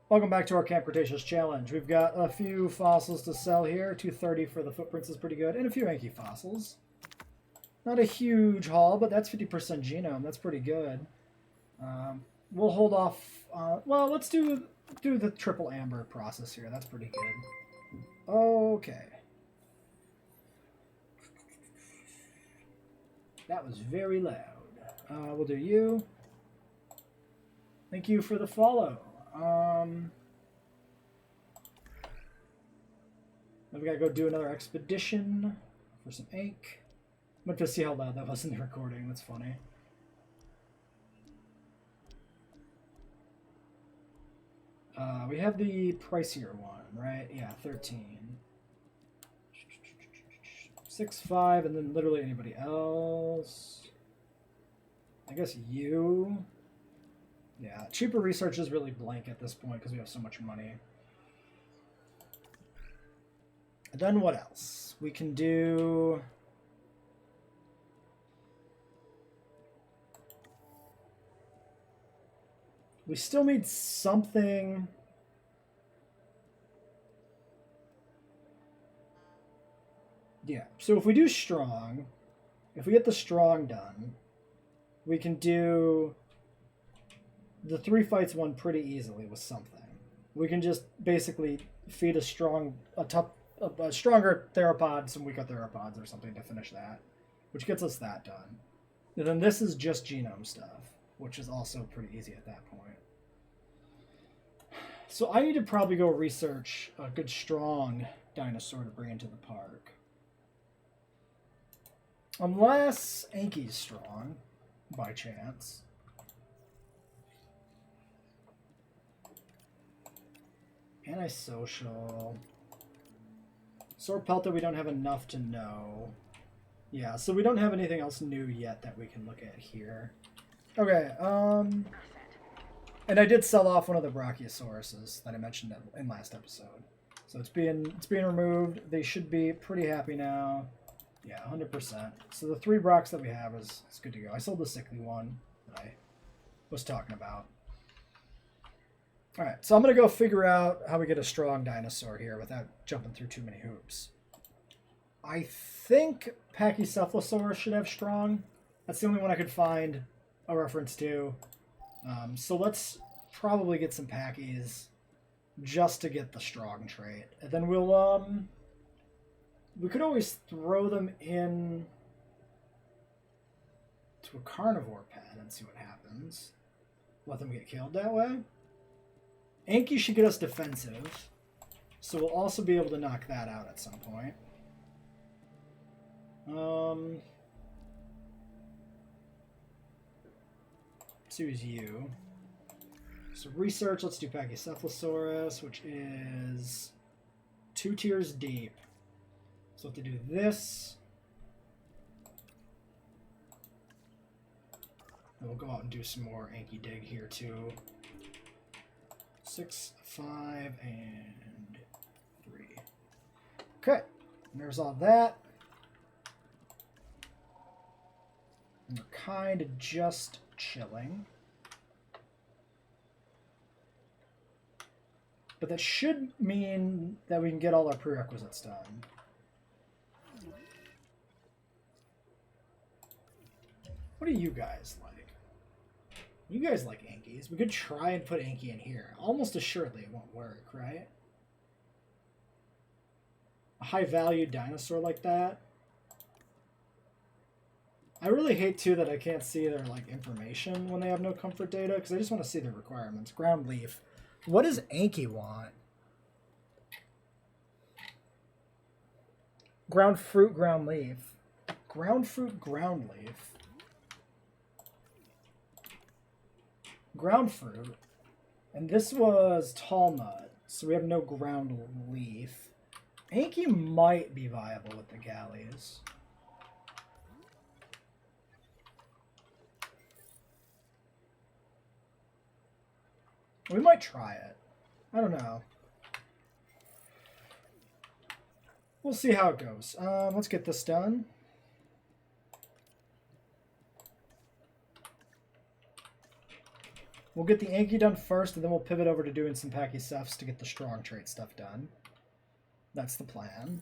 Welcome back to our Camp Cretaceous challenge. We've got a few fossils to sell here. 230 for the footprints is pretty good, and a few Anky fossils. Not a huge haul, but that's 50% genome. That's pretty good. We'll hold off. Well, let's do the triple amber process here. That's pretty good. Okay. That was very loud. We'll do you. Thank you for the follow. Then we gotta go do another expedition for some ink. I'm going to see how loud that was in the recording. That's funny. We have the pricier one, right? Yeah, 13. 6.5, and then literally anybody else. I guess you. Yeah, cheaper research is really blank at this point because we have so much money. And then what else? We can do... We still need something... Yeah, so if we do strong, if we get the strong done, we can do the 3 fights one pretty easily with something. We can just basically feed a stronger theropod some weaker theropods or something to finish that, which gets us that done. And then this is just genome stuff, which is also pretty easy at that point. So I need to probably go research a good strong dinosaur to bring into the park. Unless Anky's strong, by chance. Antisocial. Sword Pelter we don't have enough to know. Yeah, so we don't have anything else new yet that we can look at here. Okay, and I did sell off one of the Brachiosauruses that I mentioned in last episode. So it's being removed. They should be pretty happy now. Yeah, 100%. So the 3 Brocs that we have is good to go. I sold the sickly one that I was talking about. Alright, so I'm going to go figure out how we get a strong dinosaur here without jumping through too many hoops. I think Pachycephalosaurus should have strong. That's the only one I could find a reference to. So let's probably get some Pachy's just to get the strong trait. And then we'll, we could always throw them in to a carnivore pen and see what happens. Let them get killed that way. Anky should get us defensive, so we'll also be able to knock that out at some point. Let's use you. So research, let's do Pachycephalosaurus, which is 2 tiers deep. So we'll have to do this. And we'll go out and do some more Anky dig here too. 6, 5, and 3. Okay, and there's all that. And we're kind of just chilling. But that should mean that we can get all our prerequisites done. What do you guys like? You guys like Ankies. We could try and put Anky in here. Almost assuredly it won't work, right? A high-value dinosaur like that. I really hate, too, that I can't see their information when they have no comfort data, because I just want to see their requirements. Ground leaf. What does Anky want? Ground fruit, ground leaf. Ground fruit, ground leaf. Ground fruit, and this was tall nut, so we have no ground leaf. Anky might be viable with the galleys. We might try it. I don't know. We'll see how it goes. Let's get this done. We'll get the Anky done first, and then we'll pivot over to doing some Pachycephs to get the strong trait stuff done. That's the plan.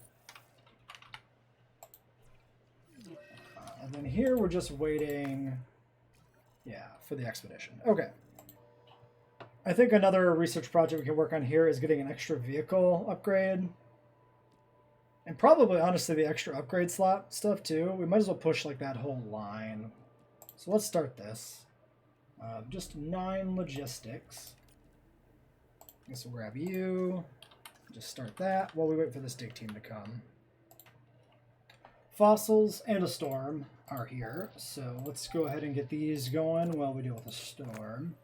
And then here we're just waiting, yeah, for the expedition. Okay. I think another research project we can work on here is getting an extra vehicle upgrade. And probably, honestly, the extra upgrade slot stuff, too. We might as well push, like, that whole line. So let's start this. Just 9 logistics. I guess we'll grab you. Just start that while we wait for this dig team to come. Fossils and a storm are here. So let's go ahead and get these going while we deal with the storm.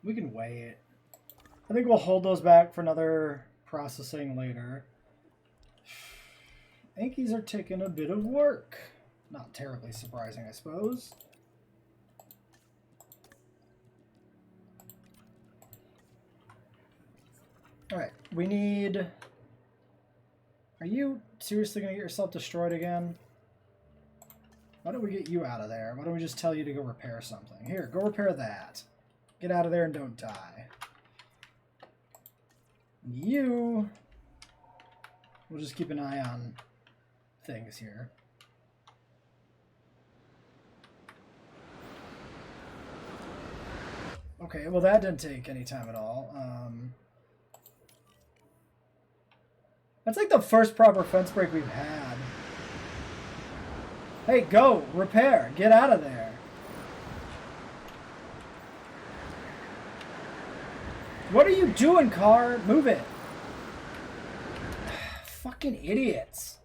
We can wait. I think we'll hold those back for another processing later. Ankies are taking a bit of work. Not terribly surprising, I suppose. Alright, we need... Are you seriously going to get yourself destroyed again? Why don't we get you out of there? Why don't we just tell you to go repair something? Here, go repair that. Get out of there and don't die. You... We'll just keep an eye on things here. Okay, well that didn't take any time at all. That's like the first proper fence break we've had. Hey, go! Repair! Get out of there! What are you doing, car? Move it! Fucking idiots.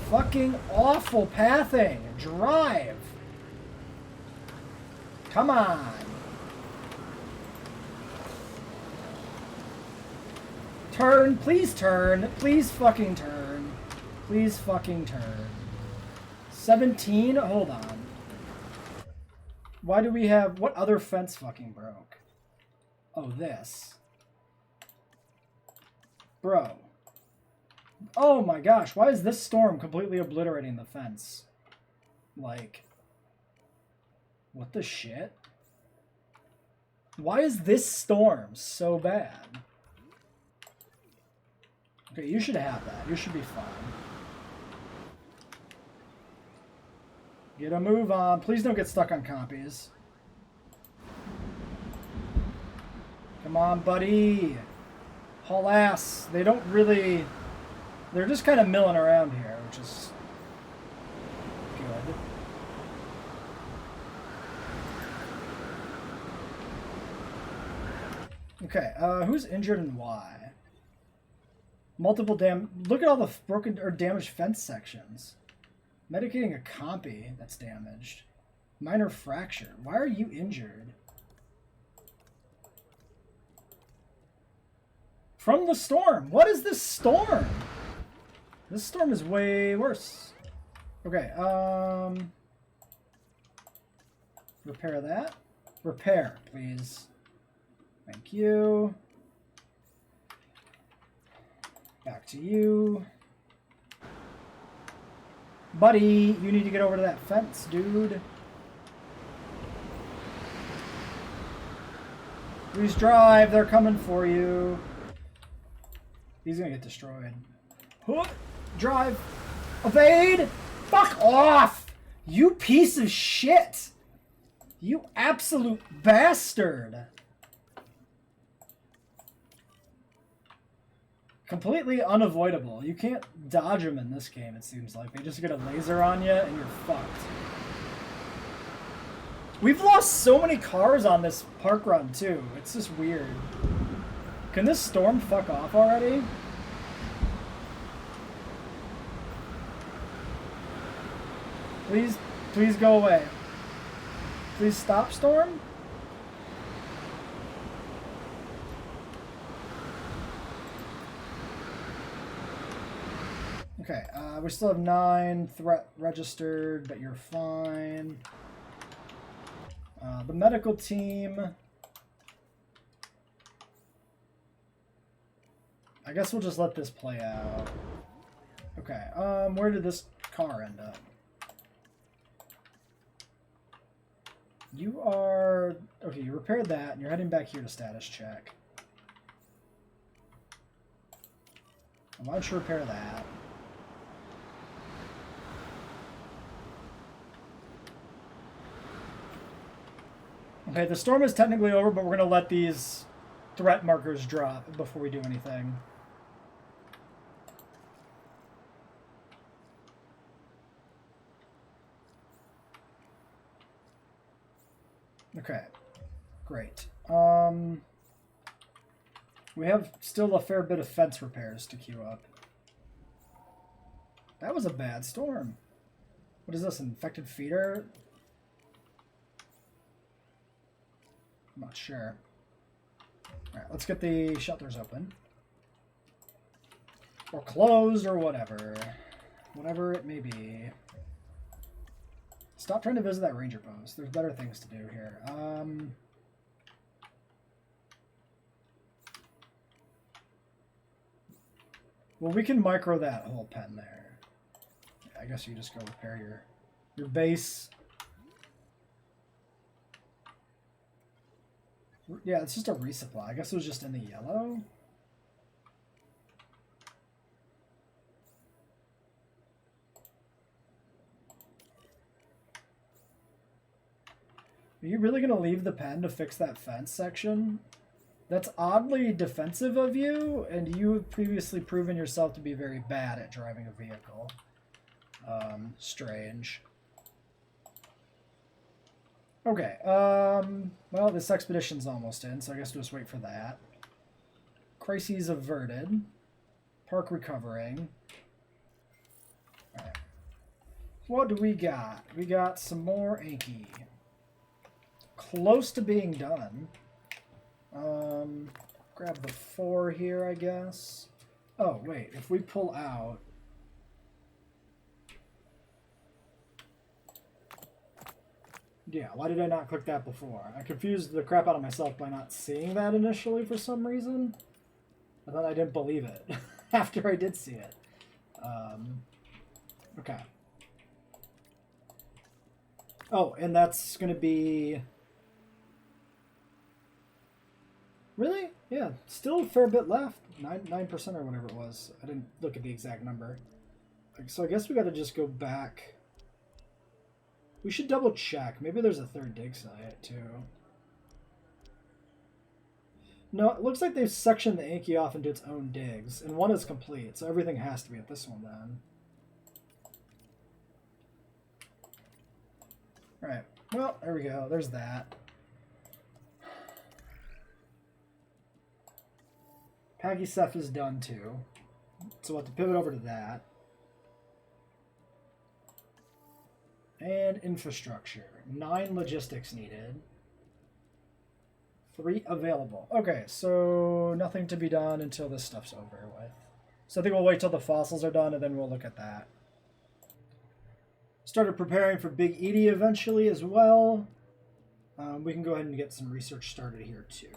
Fucking awful pathing. Drive! Come on! Turn, please turn. Please fucking turn. Please fucking turn. 17? Hold on. Why do we have... What other fence fucking broke? Oh, this. Bro. Oh my gosh, why is this storm completely obliterating the fence? Like... What the shit? Why is this storm so bad? Okay, you should have that. You should be fine. Get a move on. Please don't get stuck on copies. Come on, buddy. Haul ass. They don't really... They're just kind of milling around here, which is good. Okay, who's injured and why? Multiple Look at all the broken or damaged fence sections. Medicating a compy that's damaged. Minor fracture. Why are you injured? From the storm. What is this storm? This storm is way worse. Okay, repair that. Repair, please. Thank you. Back to you. Buddy, you need to get over to that fence, dude. Please drive, they're coming for you. He's gonna get destroyed. Hook, drive, evade, fuck off! You piece of shit! You absolute bastard! Completely unavoidable. You can't dodge them in this game, it seems like. They just get a laser on you and you're fucked. We've lost so many cars on this park run, too. It's just weird. Can this storm fuck off already? Please, please go away. Please stop, storm. Okay, we still have 9 threat registered, but you're fine. The medical team... I guess we'll just let this play out. Okay, where did this car end up? You are... Okay, you repaired that, and you're heading back here to status check. Why don't you repair that? Okay, the storm is technically over, but we're going to let these threat markers drop before we do anything. Okay, great. We have still a fair bit of fence repairs to queue up. That was a bad storm. What is this, an infected feeder? I'm not sure. Alright, let's get the shelters open. Or closed, or whatever. Whatever it may be. Stop trying to visit that ranger post. There's better things to do here. Well, we can micro that whole pen there. Yeah, I guess you just go repair your base. Yeah, it's just a resupply. I guess it was just in the yellow. Are you really going to leave the pen to fix that fence section? That's oddly defensive of you, and you have previously proven yourself to be very bad at driving a vehicle. Strange. Okay, well, this expedition's almost in, so I guess we'll just wait for that. Crises averted. Park recovering. Alright. What do we got? We got some more Anky. Close to being done. Grab the 4 here, I guess. Oh, wait, if we pull out... Yeah, why did I not click that before? I confused the crap out of myself by not seeing that initially for some reason. And then I didn't believe it after I did see it. Okay. Oh, and that's going to be... Really? Yeah, still a fair bit left. 9% or whatever it was. I didn't look at the exact number. So I guess we got to just go back... We should double check. Maybe there's a third dig site, too. No, it looks like they've sectioned the Anky off into its own digs, and one is complete, so everything has to be at this one, then. Alright, well, there we go. There's that. Pachycephalosaurus is done, too. So we'll have to pivot over to that. And infrastructure. 9 logistics needed. 3 available. Okay, so nothing to be done until this stuff's over with. So I think we'll wait till the fossils are done and then we'll look at that. Started preparing for Big Edie eventually as well. We can go ahead and get some research started here too.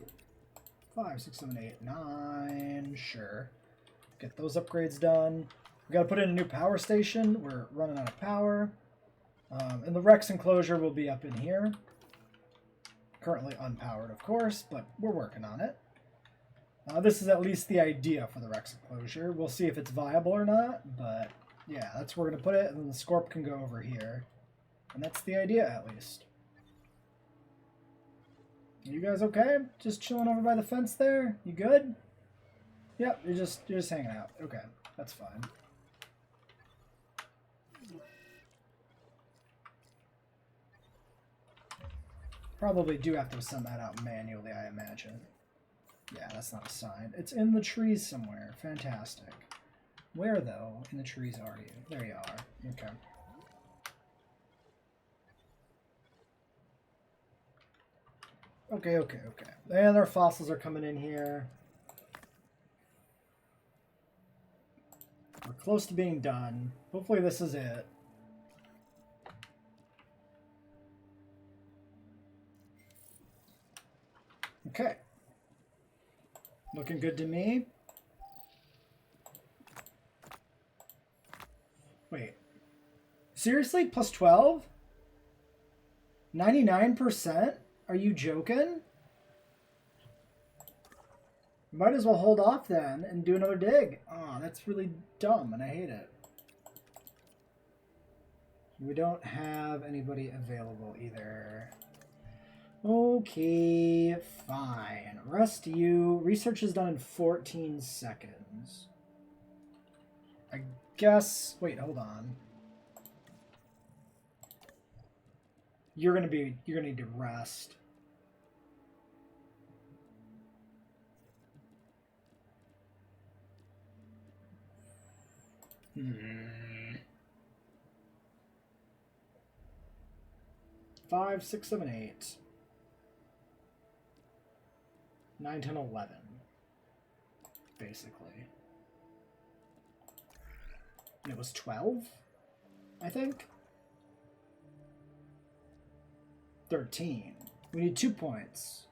5, 6, 7, 8, 9. Sure. Get those upgrades done. We got to put in a new power station. We're running out of power. And the Rex enclosure will be up in here. Currently unpowered, of course, but we're working on it. This is at least the idea for the Rex enclosure. We'll see if it's viable or not, but yeah, that's where we're going to put it, and then the Scorp can go over here. And that's the idea, at least. You guys okay? Just chilling over by the fence there? You good? Yep, you're just hanging out. Okay, that's fine. Probably do have to send that out manually, I imagine. Yeah, that's not a sign. It's in the trees somewhere. Fantastic. Where, though, in the trees are you? There you are. Okay. Okay. And our fossils are coming in here. We're close to being done. Hopefully this is it. Okay. Looking good to me. Wait. Seriously? Plus 12? 99%? Are you joking? Might as well hold off then and do another dig. Oh, that's really dumb and I hate it. We don't have anybody available either. Okay, fine. Rest you. Research is done in 14 seconds. I guess... Wait, hold on. You're gonna need to rest. Hmm. 5, 6, 7, 8. 9, 10, 11. Basically. And it was 12, I think. 13. We need 2 points.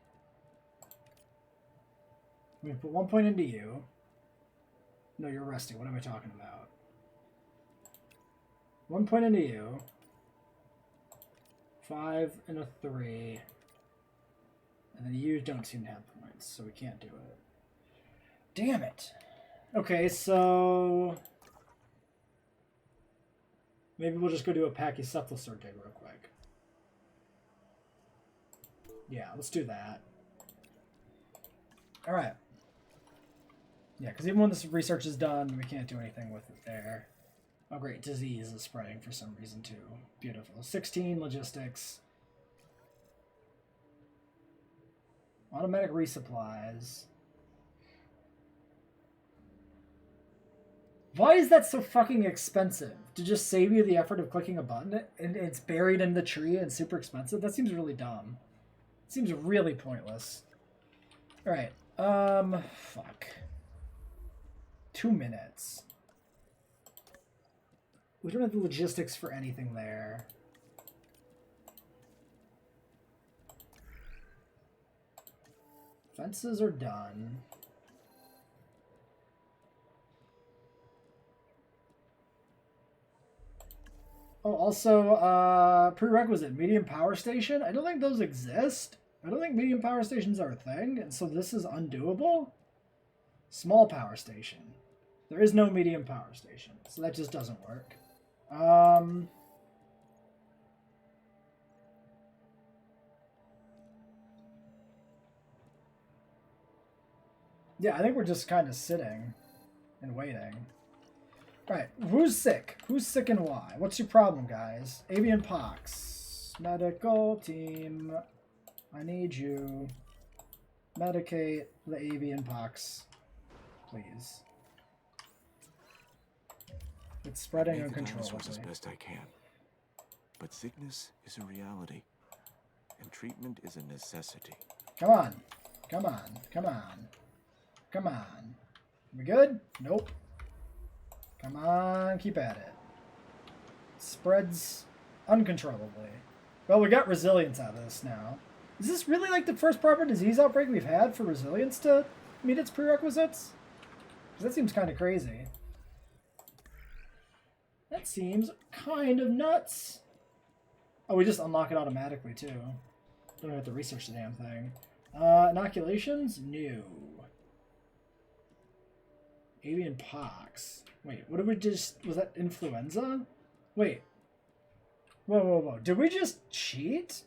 I'm going to put 1 point into you. No, you're resting. What am I talking about? 1 point into you. 5 and a 3. And then you don't seem to have points, so we can't do it. Damn it. Okay, so... maybe we'll just go do a Pachycephalosaurus dig real quick. Yeah, let's do that. Alright. Yeah, because even when this research is done, we can't do anything with it there. Oh great, disease is spreading for some reason too. Beautiful. 16 logistics. Automatic resupplies. Why is that so fucking expensive? To just save you the effort of clicking a button and it's buried in the tree and super expensive? That seems really dumb. It seems really pointless. Alright. Fuck. 2 minutes. We don't have the logistics for anything there. Fences are done. Oh, also, prerequisite, medium power station? I don't think those exist. I don't think medium power stations are a thing, and so this is undoable. Small power station. There is no medium power station, so that just doesn't work. Yeah, I think we're just kind of sitting and waiting. Alright, who's sick? Who's sick and why? What's your problem, guys? Avian pox. Medical team. I need you. Medicate the avian pox. Please. It's spreading uncontrollably. As best I can. But sickness is a reality. And treatment is a necessity. Come on. Come on. Come on. Come on. We good? Nope. Come on, keep at it. Spreads uncontrollably. Well, we got resilience out of this now. Is this really like the first proper disease outbreak we've had for resilience to meet its prerequisites? Because that seems kind of crazy. That seems kind of nuts. Oh, we just unlock it automatically, too. Don't have to research the damn thing. Inoculations? No. Avian pox. Wait, what did we just... was that influenza? Wait. Whoa, whoa, whoa. Did we just cheat?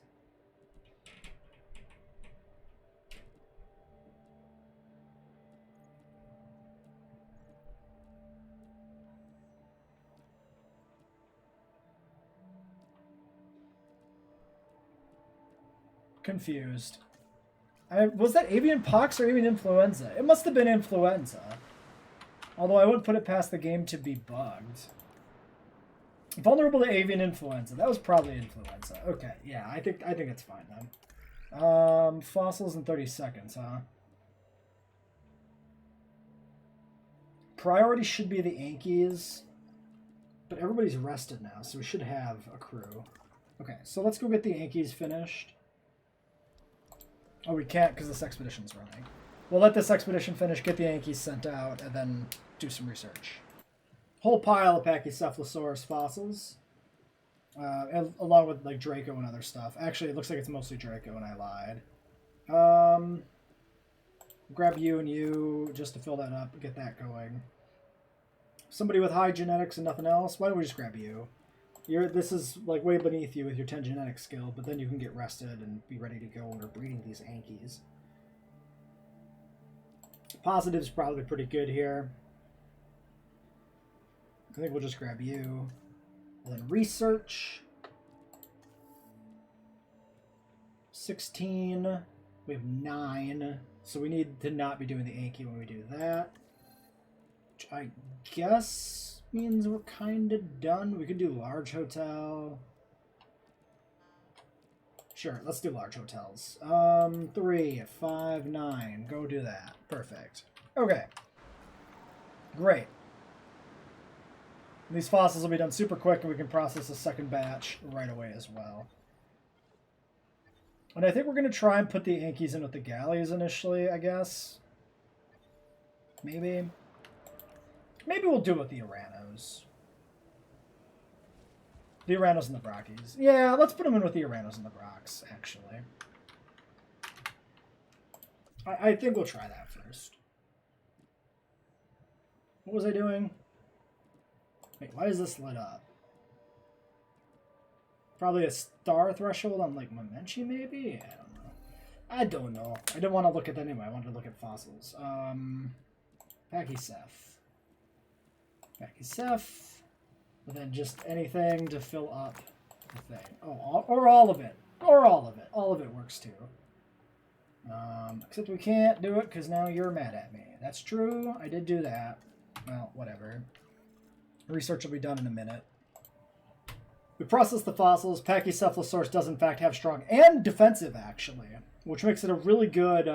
Confused. Was that avian pox or avian influenza? It must have been influenza. Although I wouldn't put it past the game to be bugged. Vulnerable to avian influenza. That was probably influenza. Okay, yeah, I think it's fine then. Fossils in 30 seconds, huh? Priority should be the Ankies. But everybody's rested now, so we should have a crew. Okay, so let's go get the Ankies finished. Oh, we can't because this expedition's running. We'll let this expedition finish, get the Yankees sent out, and then do some research. Whole pile of Pachycephalosaurus fossils. along with like Draco and other stuff. Actually, it looks like it's mostly Draco, and I lied. Grab you and you just to fill that up and get that going. Somebody with high genetics and nothing else. Why don't we just grab you? This is like way beneath you with your 10 genetic skill, but then you can get rested and be ready to go when we're breeding these Ankies. Positive's probably pretty good here. I think we'll just grab you. And then research. 16. We have 9. So we need to not be doing the Anky when we do that. Which I guess means we're kind of done. We could do large hotel. Sure, let's do large hotels. 3, 5, 9. Go do that. Perfect. Okay. Great. These fossils will be done super quick, and we can process a second batch right away as well. And I think we're going to try and put the Ankies in with the galleys initially, I guess. Maybe. Maybe we'll do it with the Aranos. The Aranos and the Brockies. Yeah, let's put them in with the Aranos and the Brocs, actually. I think we'll try that first. What was I doing? Wait, why is this lit up? Probably a star threshold on, like, Momenchi, maybe? I don't know. I didn't want to look at that anyway. I wanted to look at fossils. Pachyceph. And then just anything to fill up the thing. Oh, or all of it. Or all of it. All of it works, too. Except we can't do it because now you're mad at me. That's true. I did do that. Well, whatever. Research will be done in a minute. We process the fossils. Pachycephalosaurus does in fact have strong and defensive, actually, which makes it a really good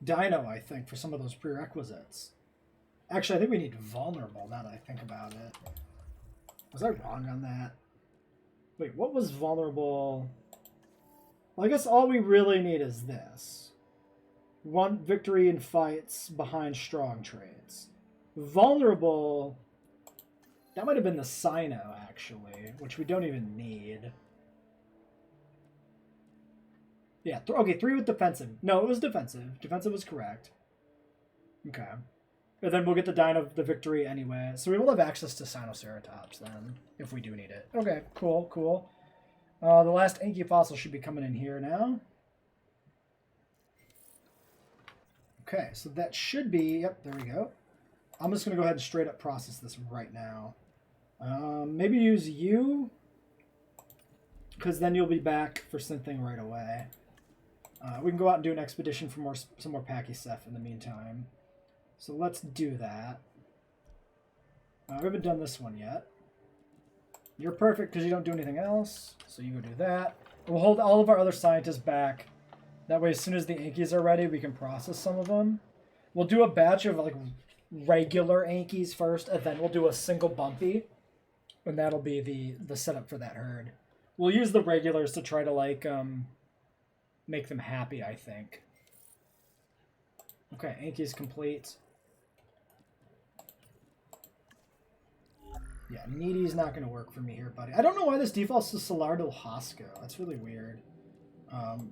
dino, I think, for some of those prerequisites. Actually, I think we need vulnerable now that I think about it. Was I wrong on that? Wait, what was vulnerable? Well, I guess all we really need is this. 1 victory in fights behind strong traits. Vulnerable... That might have been the Sino, actually, which we don't even need. Yeah, okay, 3 with defensive. No, it was defensive. Defensive was correct. Okay. And then we'll get the Dino of the victory anyway. So we will have access to Sinoceratops then, if we do need it. Okay, cool, cool. The last Anky fossil should be coming in here now. Okay, so that should be... Yep, there we go. I'm just going to go ahead and straight up process this right now. Maybe use you, because then you'll be back for synthing right away. We can go out and do an expedition for some more Pachyceph in the meantime. So let's do that. We haven't done this one yet. You're perfect because you don't do anything else, so you go do that. We'll hold all of our other scientists back. That way, as soon as the Ankies are ready, we can process some of them. We'll do a batch of like regular Ankies first, and then we'll do a single Bumpy. And that'll be the setup for that herd. We'll use the regulars to try to, like, make them happy, I think. Okay, Anky's complete. Yeah, Needy's not going to work for me here, buddy. I don't know why this defaults to Salardo Hosco. That's really weird.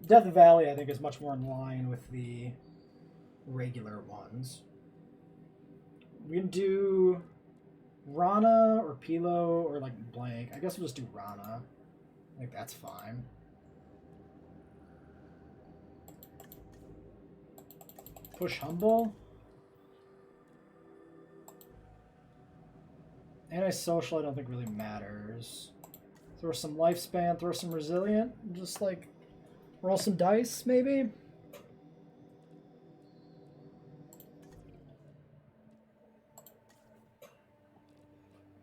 Death Valley, I think, is much more in line with the regular ones. We can do Rana or Pilo or like blank. I guess we'll just do Rana. I think that's fine. Push Humble. Antisocial I don't think really matters. Throw some lifespan, throw some resilient. Just like roll some dice maybe.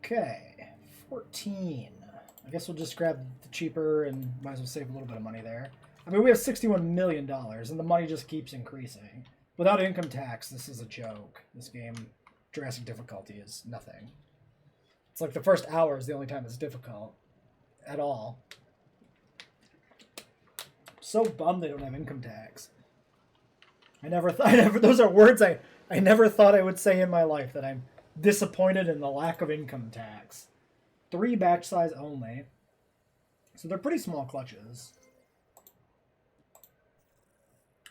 Okay, 14. I guess we'll just grab the cheaper and might as well save a little bit of money there. I mean, we have $61 million, and the money just keeps increasing. Without income tax, this is a joke. This game, Jurassic difficulty is nothing. It's like the first hour is the only time it's difficult. At all. So bummed they don't have income tax. Those are words I never thought I would say in my life, that I'm disappointed in the lack of income tax. 3 batch size only. So they're pretty small clutches.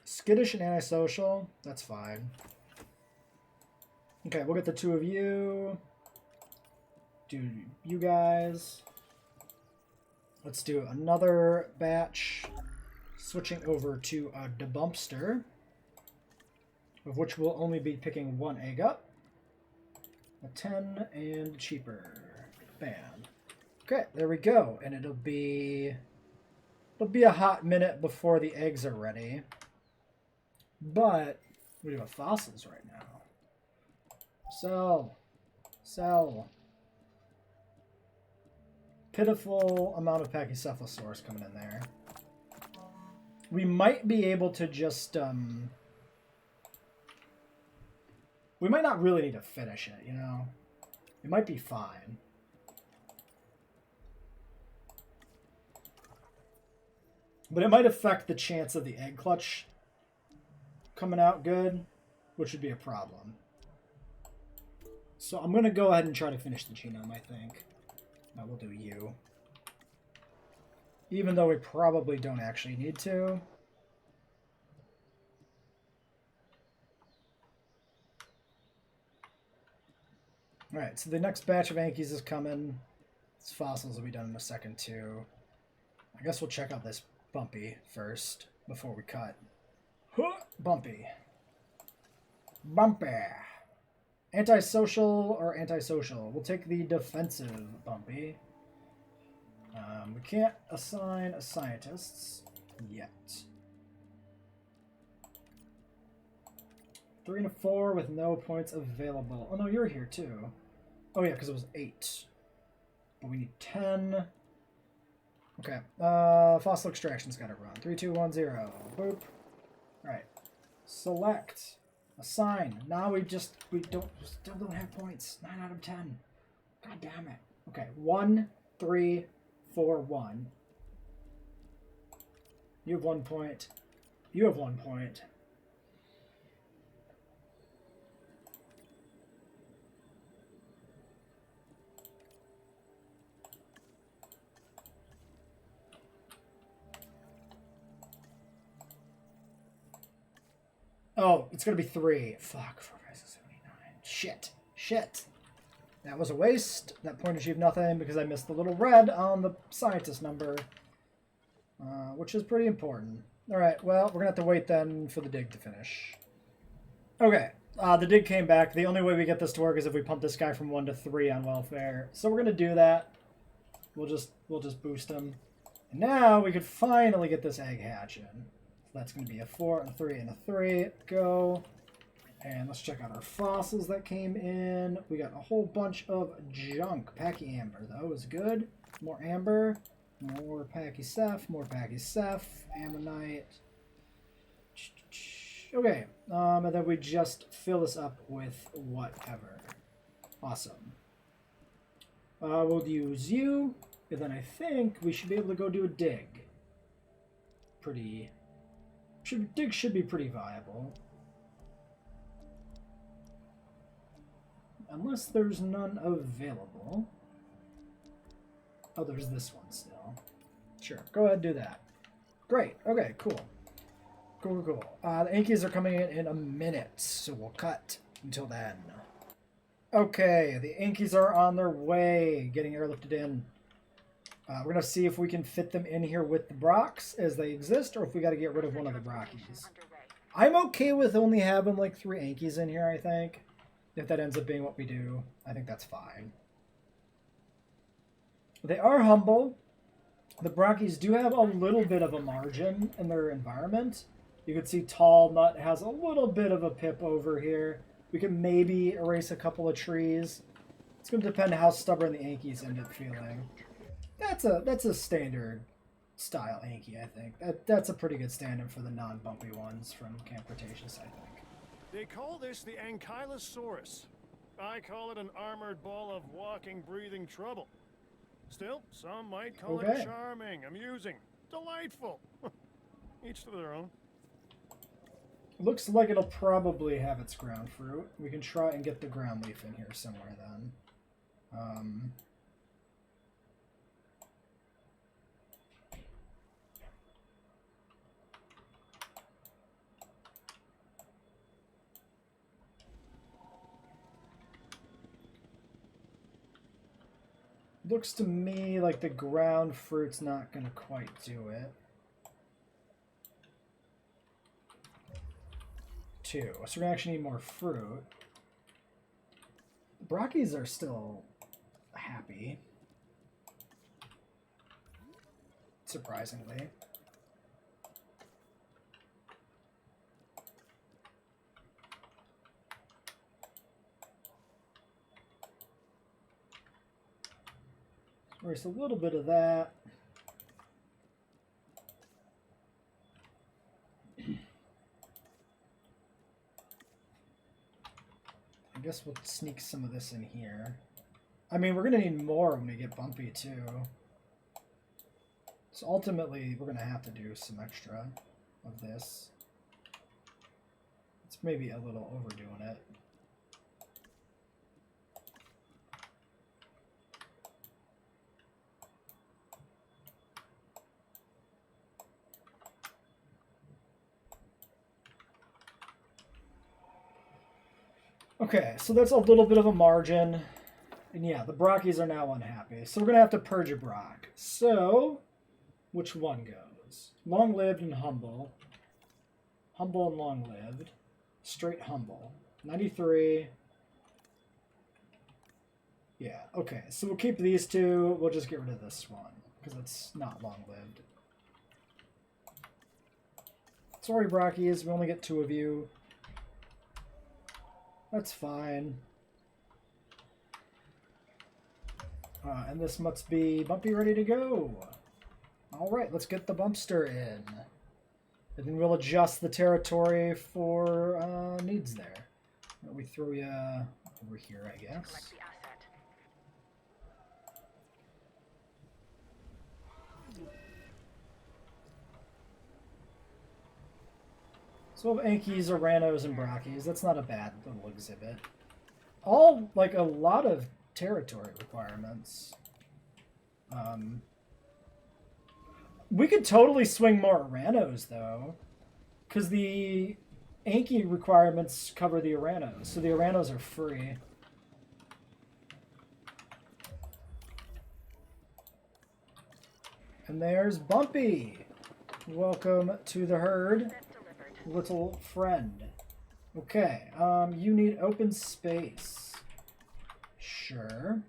Skittish and antisocial. That's fine. Okay, we'll get the 2 of you. Do you guys. Let's do another batch. Switching over to a debumpster, of which we'll only be picking 1 egg up. A 10 and cheaper. Bam. Okay, there we go. And it'll be a hot minute before the eggs are ready. But we do have fossils right now. Sell. Pitiful amount of Pachycephalosaurus coming in there. We might be able to just, we might not really need to finish it, you know? It might be fine. But it might affect the chance of the egg clutch coming out good, which would be a problem. So I'm going to go ahead and try to finish the genome, I think. Now we'll do you. Even though we probably don't actually need to. Alright, so the next batch of Ankies is coming. These fossils will be done in a second too. I guess we'll check out this Bumpy first before we cut. Bumpy. Antisocial or antisocial? We'll take the defensive Bumpy. We can't assign scientists yet. 3 and a 4 with no points available. Oh no, you're here too. Oh yeah, because it was 8. But we need 10. Okay. Fossil extraction's got to run. 3, 2, 1, 0. Boop. Alright. Select. Assign. Now we still don't have points. 9 out of 10. God damn it. Okay. 1, 3, 4, 1. You have 1 point. You have 1 point. Oh, it's going to be 3. Fuck. 4, 5, 6, 7, 8, 9. Shit. That was a waste. That point achieved nothing because I missed the little red on the scientist number. Which is pretty important. Alright, well, we're going to have to wait then for the dig to finish. Okay. The dig came back. The only way we get this to work is if we pump this guy from 1 to 3 on welfare. So we're going to do that. We'll just boost him. And now we could finally get this egg hatching. That's going to be a 4, and a 3, and a 3. Go. And let's check out our fossils that came in. We got a whole bunch of junk. Pachyamber, though, is good. More amber. More Pachyceph. More Pachyceph. Ammonite. Okay. And then we just fill this up with whatever. Awesome. We'll use you. And then I think we should be able to go do a dig. Dig should be pretty viable. Unless there's none available. Oh, there's this one still. Sure, go ahead and do that. Great, okay, cool. Cool. The Ankies are coming in a minute, so we'll cut until then. Okay, the Ankies are on their way, getting airlifted in. We're going to see if we can fit them in here with the Brocs as they exist, or if we got to get rid of one of the Brockies. I'm okay with only having like 3 Ankies in here, I think. If that ends up being what we do, I think that's fine. They are humble. The Brockies do have a little bit of a margin in their environment. You can see Tall Nut has a little bit of a pip over here. We can maybe erase a couple of trees. It's going to depend how stubborn the Ankies end up feeling. That's a standard style Anky, I think. That's a pretty good stand-in for the non-bumpy ones from Camp Cretaceous, I think. They call this the Ankylosaurus. I call it an armored ball of walking, breathing trouble. Still, some might call it charming, amusing, delightful. Each to their own. Looks like it'll probably have its ground fruit. We can try and get the ground leaf in here somewhere then. Looks to me like the ground fruit's not going to quite do it. 2. So we're going to actually need more fruit. The Brockies are still happy. Surprisingly. There's a little bit of that. I guess we'll sneak some of this in here. I mean, we're going to need more when we get Bumpy, too. So ultimately, we're going to have to do some extra of this. It's maybe a little overdoing it. Okay, so that's a little bit of a margin. And yeah, the Brockies are now unhappy. So we're going to have to purge a Brock. So, which one goes? Long-lived and humble. Humble and long-lived. Straight humble. 93. Yeah, okay. So we'll keep these two. We'll just get rid of this one, because it's not long-lived. Sorry, Brockies. We only get 2 of you. That's fine. And this must be Bumpy ready to go. Alright, let's get the Bumpster in. And then we'll adjust the territory for needs there. We throw you over here, I guess. So of Ankies, Oranos, and Brockies. That's not a bad little exhibit. All, like, a lot of territory requirements. We could totally swing more Oranos, though. Because the Anky requirements cover the Oranos. So the Oranos are free. And there's Bumpy. Welcome to the herd. Little friend. Okay, you need open space. Sure.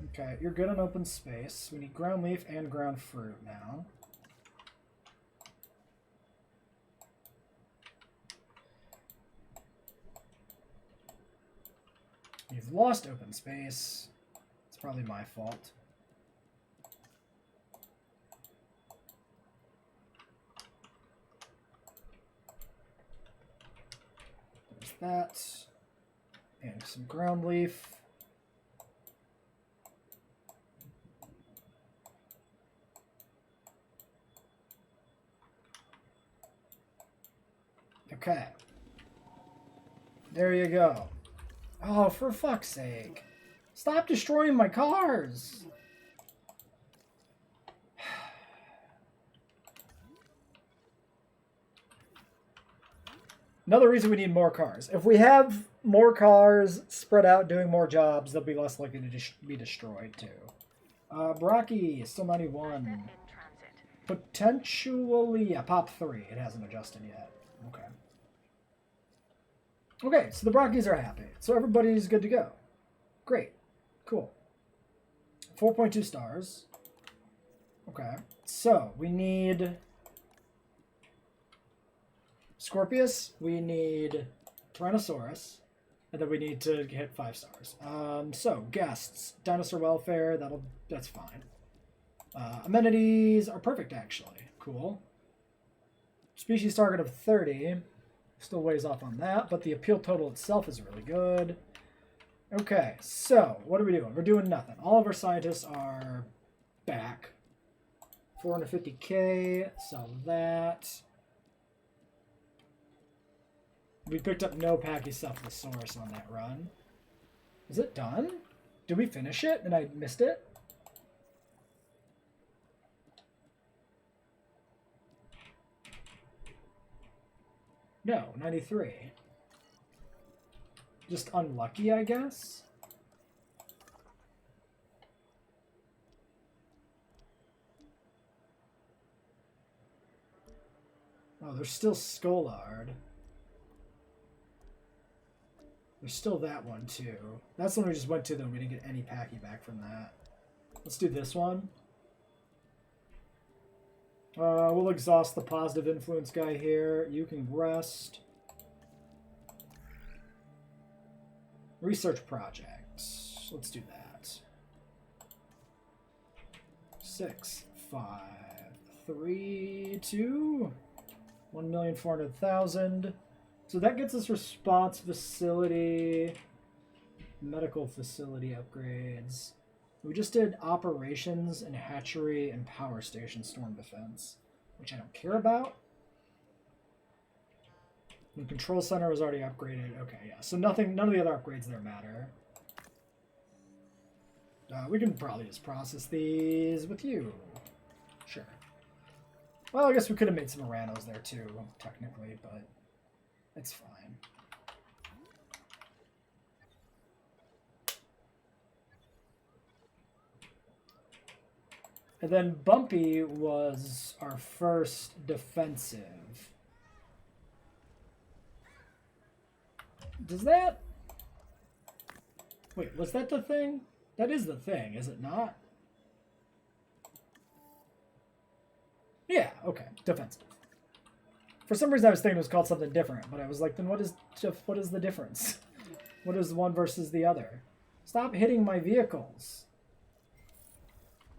Okay, you're good on open space. We need ground leaf and ground fruit now. You've lost open space. It's probably my fault. There's that. And some ground leaf. Okay. There you go. Oh, for fuck's sake. Stop destroying my cars! Another reason we need more cars. If we have more cars spread out doing more jobs, they'll be less likely to be destroyed, too. Brocky, still 91. Potentially, yeah, pop 3. It hasn't adjusted yet. Okay. Okay, so the Brockies are happy. So everybody's good to go. Great. Cool. 4.2 stars. Okay. So we need Scorpius, we need Tyrannosaurus, and then we need to hit 5 stars. So guests, dinosaur welfare, that's fine. Amenities are perfect, actually. Cool. Species target of 30. Still ways off on that, but the appeal total itself is really good. Okay, so what are we doing? We're doing nothing. All of our scientists are back. 450k, sell that. We picked up no Pachycephalosaurus on that run. Is it done? Did we finish it and I missed it? No, 93. Just unlucky, I guess? Oh, there's still Scolard. There's still that one, too. That's the one we just went to, though. We didn't get any Packy back from that. Let's do this one. We'll exhaust the positive influence guy here. You can rest. Research projects. Let's do that. 6, 5, 3, 2. 1,400,000. So that gets us response facility, medical facility upgrades. We just did operations and hatchery and power station storm defense, which I don't care about. The control center was already upgraded. Okay, yeah. So none of the other upgrades there matter. We can probably just process these with you. Sure. Well, I guess we could have made some Aranos there too, technically, but it's fine. And then Bumpy was our first defensive. Does that... Wait, was that the thing? That is the thing, is it not? Yeah, okay, defensive. For some reason I was thinking it was called something different, but I was like, then what is the difference? What is one versus the other? Stop hitting my vehicles.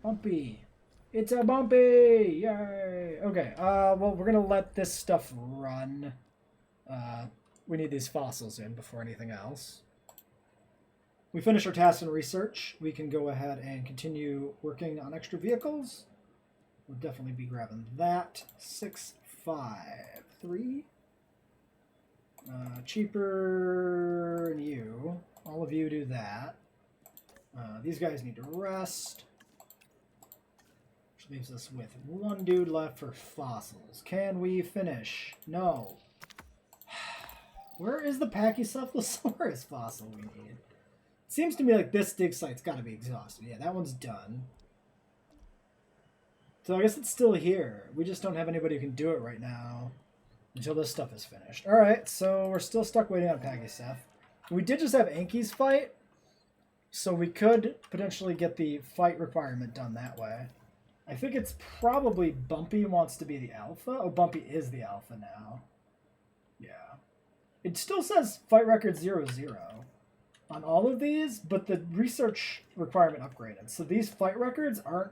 Bumpy. It's a Bumpy! Yay! Okay, well, we're gonna let this stuff run. We need these fossils in before anything else. We finish our tasks and research. We can go ahead and continue working on extra vehicles. We'll definitely be grabbing that. 6, 5, 3. Cheaper and you. All of you do that. These guys need to rest. Which leaves us with one dude left for fossils. Can we finish? No. Where is the Pachycephalosaurus fossil we need? Seems to me like this dig site's got to be exhausted. Yeah, that one's done. So I guess it's still here. We just don't have anybody who can do it right now until this stuff is finished. All right, so we're still stuck waiting on Pachyceph. We did just have Anky's fight, so we could potentially get the fight requirement done that way. I think it's probably Bumpy wants to be the alpha. Oh, Bumpy is the alpha now. Yeah. It still says fight record 0-0 on all of these, but the research requirement upgraded. So these fight records aren't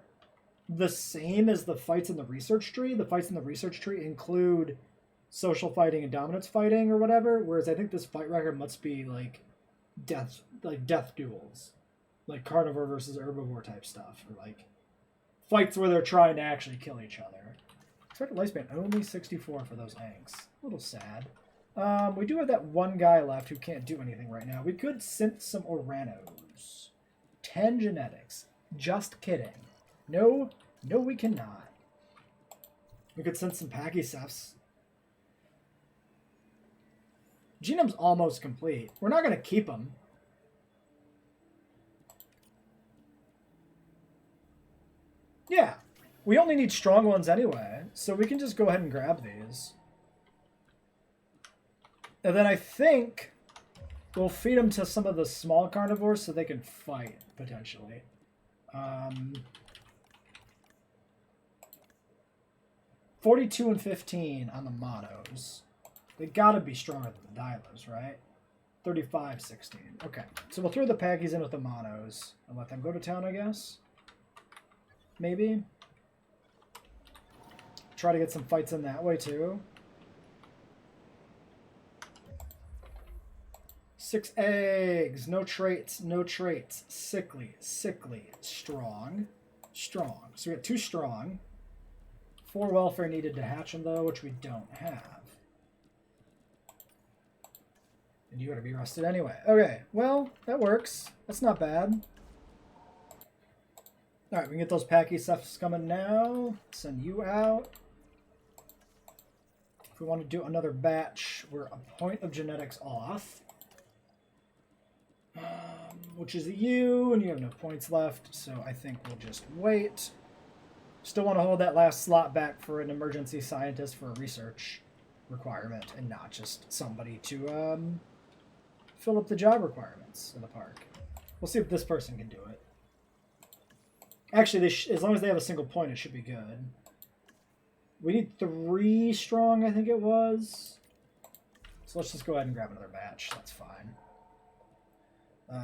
the same as the fights in the research tree. The fights in the research tree include social fighting and dominance fighting or whatever, whereas I think this fight record must be like death duels, like carnivore versus herbivore type stuff, or like fights where they're trying to actually kill each other. Expected lifespan only 64 for those Anks. A little sad. We do have that one guy left who can't do anything right now. We could synth some Oranos. 10 genetics. Just kidding. No, we cannot. We could send some Pachycephs. Genome's almost complete. We're not going to keep them. Yeah, we only need strong ones anyway, so we can just go ahead and grab these. And then I think we'll feed them to some of the small carnivores so they can fight, potentially. 42 and 15 on the monos. They gotta be stronger than the dilos, right? 35, 16. Okay, so we'll throw the Packies in with the monos and let them go to town, I guess. Maybe. Try to get some fights in that way, too. 6 eggs. No traits. No traits. Sickly. Sickly. Strong. Strong. So we got 2 strong. 4 welfare needed to hatch them, though, which we don't have. And you gotta be rested anyway. Okay, well, that works. That's not bad. Alright, we can get those Pachycephalosaurus coming now. Send you out. If we want to do another batch, we're a point of genetics off. Which is a U, and you have no points left, so I think we'll just wait. Still want to hold that last slot back for an emergency scientist for a research requirement, and not just somebody to fill up the job requirements in the park. We'll see if this person can do it. Actually, as long as they have a single point, it should be good. We need 3 strong, I think it was. So let's just go ahead and grab another batch. That's fine.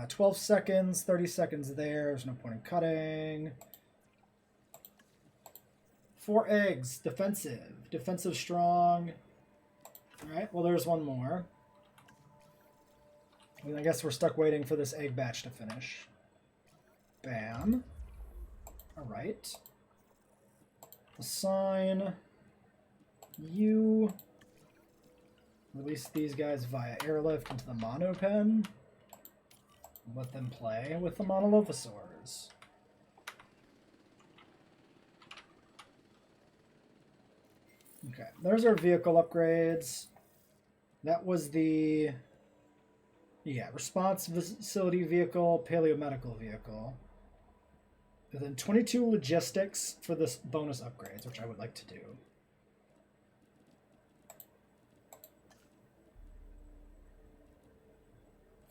12 seconds, 30 seconds there. There's no point in cutting. 4 eggs. Defensive. Defensive strong. Alright, well there's one more. And I guess we're stuck waiting for this egg batch to finish. Bam. Alright. Assign you. Release these guys via airlift into the monopen. Let them play with the Monolophosaurs. Okay, there's our vehicle upgrades. That was the response facility vehicle, paleomedical vehicle. And then 22 logistics for this bonus upgrades, which I would like to do.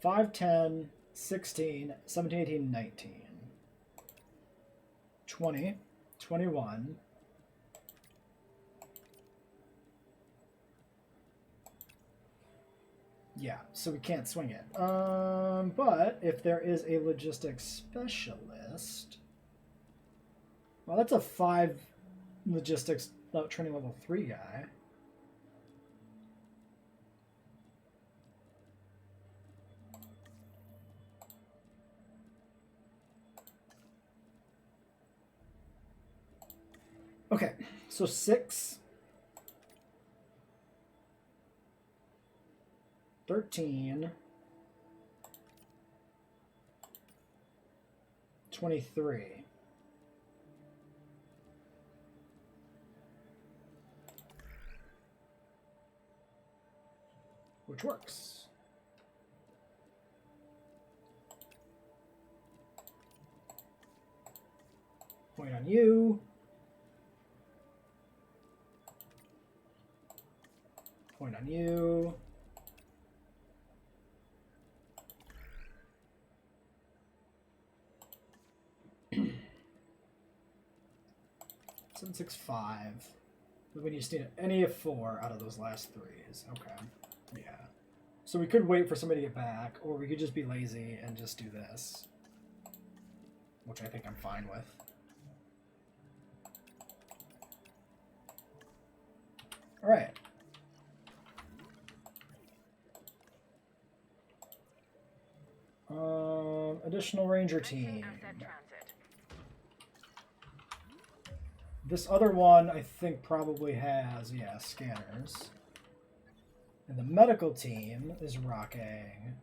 Five, 10, 16, 17, 18, 19, 20, 21, yeah, so we can't swing it. But if there is a logistics specialist, well, that's a 5 logistics training level 3 guy. Okay, so 6, 13, 23. Which works. Point on you. Point on you. Seven, 6, 5. We need to any of 4 out of those last 3s. Okay. Yeah. So we could wait for somebody to get back, or we could just be lazy and just do this. Which I think I'm fine with. Alright. Additional ranger team. This other one, I think, probably has, yeah, scanners. And the medical team is rocking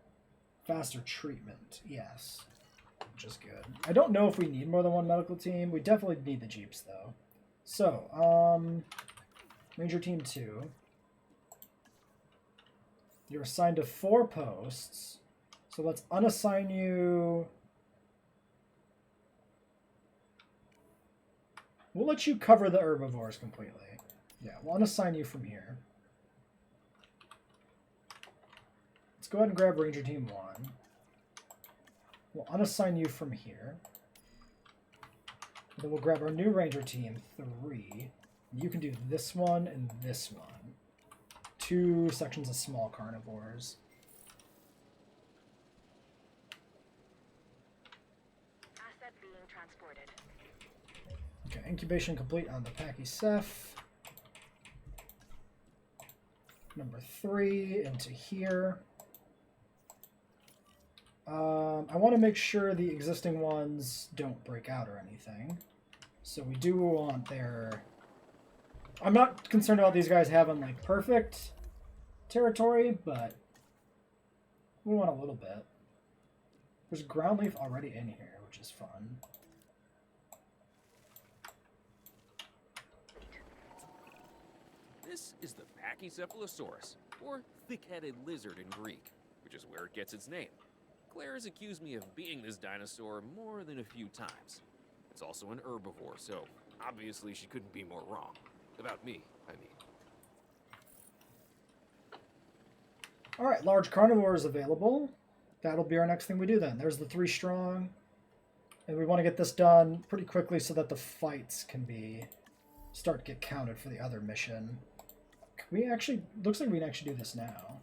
faster treatment, yes, which is good. I don't know if we need more than one medical team. We definitely need the Jeeps, though. So, Ranger Team 2. You're assigned to 4 posts. So let's unassign you. We'll let you cover the herbivores completely. Yeah, we'll unassign you from here. Let's go ahead and grab Ranger Team 1. We'll unassign you from here. Then we'll grab our new Ranger Team 3. You can do this one and this one. 2 sections of small carnivores. Asset being transported. Okay, incubation complete on the Pachyceph. Number 3 into here. I want to make sure the existing ones don't break out or anything. So we do want their... I'm not concerned about these guys having, like, perfect territory, but we want a little bit. There's ground leaf already in here, which is fun. This is the Pachycephalosaurus, or thick-headed lizard in Greek, which is where it gets its name. Claire has accused me of being this dinosaur more than a few times. It's also an herbivore, so obviously she couldn't be more wrong. About me, I mean. Alright, large carnivores available. That'll be our next thing we do then. There's the 3 strong. And we want to get this done pretty quickly so that the fights can start to get counted for the other mission. Can we actually... Looks like we can actually do this now.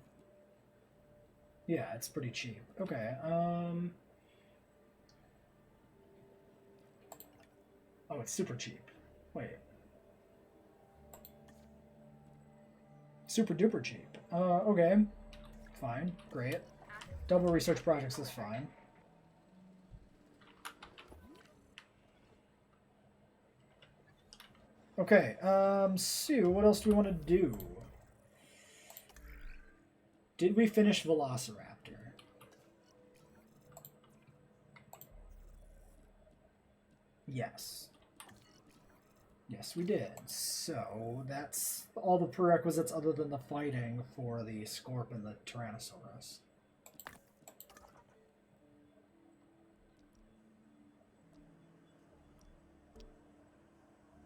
Yeah, it's pretty cheap. Okay, Oh, it's super cheap. Wait. Super duper cheap. Okay. Fine. Great. Double research projects is fine. Okay, Sue, what else do we want to do? Did we finish Velociraptor? Yes. Yes, we did. So, that's all the prerequisites other than the fighting for the Scorp and the Tyrannosaurus.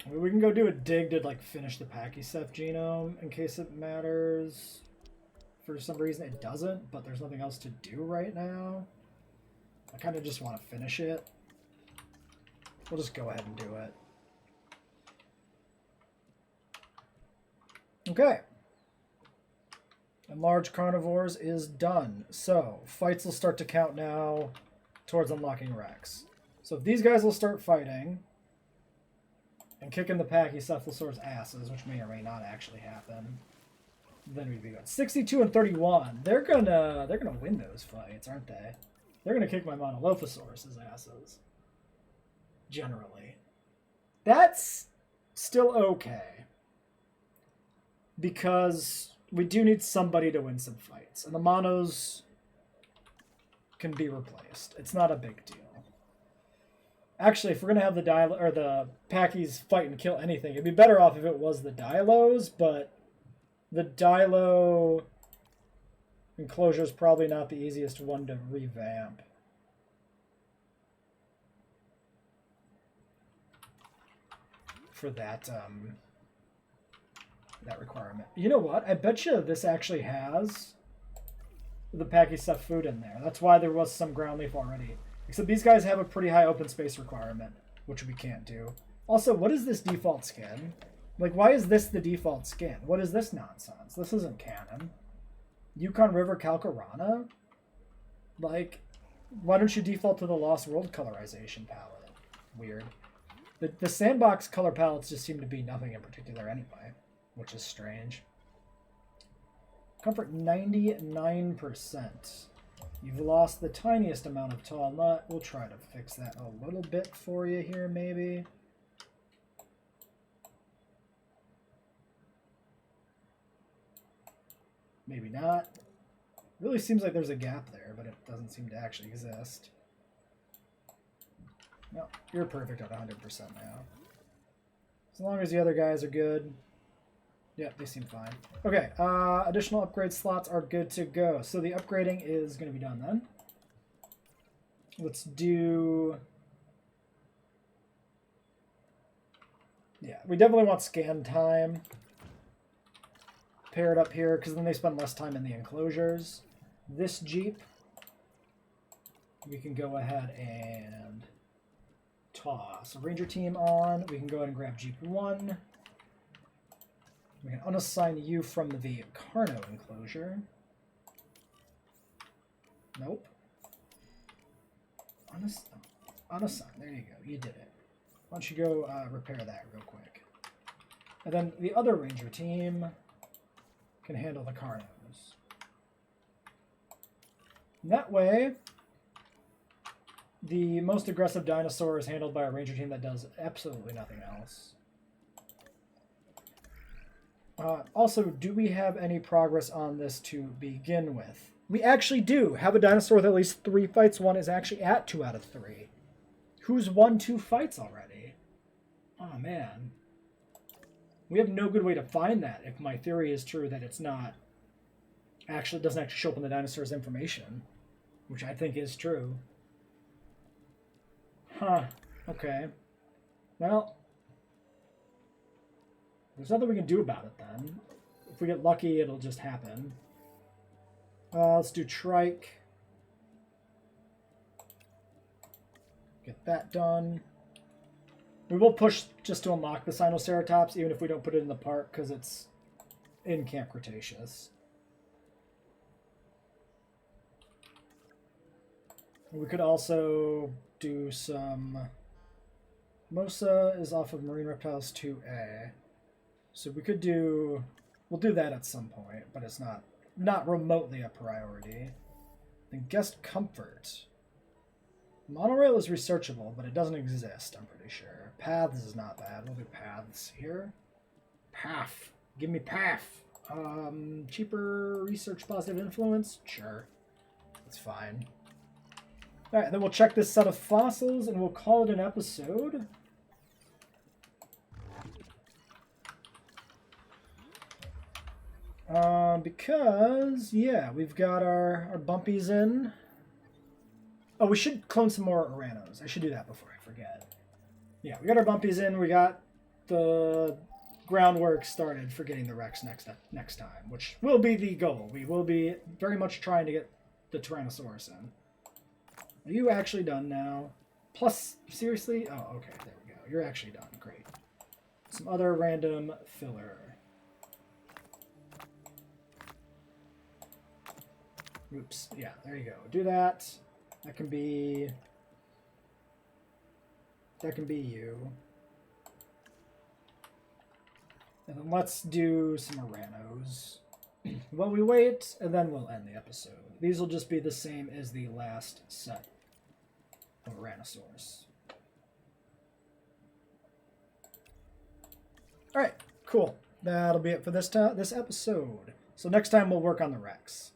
I mean, we can go do a dig to, like, finish the Pachyceph genome in case it matters. For some reason it doesn't, but there's nothing else to do right now. I kind of just want to finish it. We'll just go ahead and do it. Okay. And large carnivores is done. So, fights will start to count now towards unlocking Rex. So if these guys will start fighting and kicking the Pachycephalosaurus asses, which may or may not actually happen, then we'd be good. 62 and 31. They're gonna win those fights, aren't they? They're gonna kick my Monolophosaurus's asses. Generally. That's still okay. Because we do need somebody to win some fights. And the Monos can be replaced. It's not a big deal. Actually, if we're gonna have the Pachy's fight and kill anything, it'd be better off if it was the Dilos, but the Dilo Enclosure is probably not the easiest one to revamp. For that requirement. You know what? I bet you this actually has the Pachyceph food in there. That's why there was some ground leaf already. Except these guys have a pretty high open space requirement, which we can't do. Also, what is this default skin? Like, why is this the default skin? What is this nonsense? This isn't canon. Yukon River Calcarana? Like, why don't you default to the Lost World colorization palette? Weird. The sandbox color palettes just seem to be nothing in particular anyway, which is strange. Comfort 99%. You've lost the tiniest amount of tall nut. We'll try to fix that a little bit for you here, maybe. Maybe not. Really seems like there's a gap there, but it doesn't seem to actually exist. No, you're perfect at 100% now. As long as the other guys are good. Yep, they seem fine. Okay, additional upgrade slots are good to go. So the upgrading is going to be done then. Let's do... Yeah, we definitely want scan time. Pair it up here, because then they spend less time in the enclosures. This Jeep, we can go ahead and toss. Ranger team on. We can go ahead and grab Jeep 1. We can unassign you from the Carno enclosure. Nope. Unassign. There you go. You did it. Why don't you go repair that real quick. And then the other Ranger team can handle the Carnos. And that way, the most aggressive dinosaur is handled by a Ranger team that does absolutely nothing else. Also, do we have any progress on this to begin with? We actually do have a dinosaur with at least 3 fights. One is actually at 2 out of 3. Who's won 2 fights already? Oh, man. We have no good way to find that if my theory is true that it's not doesn't actually show up in the dinosaur's information, which I think is true. Huh. Okay. Well, there's nothing we can do about it then. If we get lucky, it'll just happen. Let's do trike. Get that done. We will push just to unlock the Sinoceratops, even if we don't put it in the park, because it's in Camp Cretaceous. We could also do some... Mosa is off of Marine Reptiles 2A. So we could do... We'll do that at some point, but it's not remotely a priority. Then guest comfort. Monorail is researchable, but it doesn't exist, I'm pretty sure. Paths is not bad. We'll do paths here. Path. Give me path. Cheaper research positive influence? Sure. That's fine. Alright, then we'll check this set of fossils and we'll call it an episode. Because, yeah, we've got our Bumpies in. Oh, we should clone some more Oranos. I should do that before I forget. Yeah, we got our Bumpies in. We got the groundwork started for getting the Rex next time, which will be the goal. We will be very much trying to get the Tyrannosaurus in. Are you actually done now? Plus, seriously? Oh, okay, there we go. You're actually done. Great. Some other random filler. Oops. Yeah, there you go. Do that. That can be you. And then let's do some Oranos. While we wait, and then we'll end the episode. These will just be the same as the last set of Oranosaurus. Alright, cool. That'll be it for this episode. So next time we'll work on the Rex.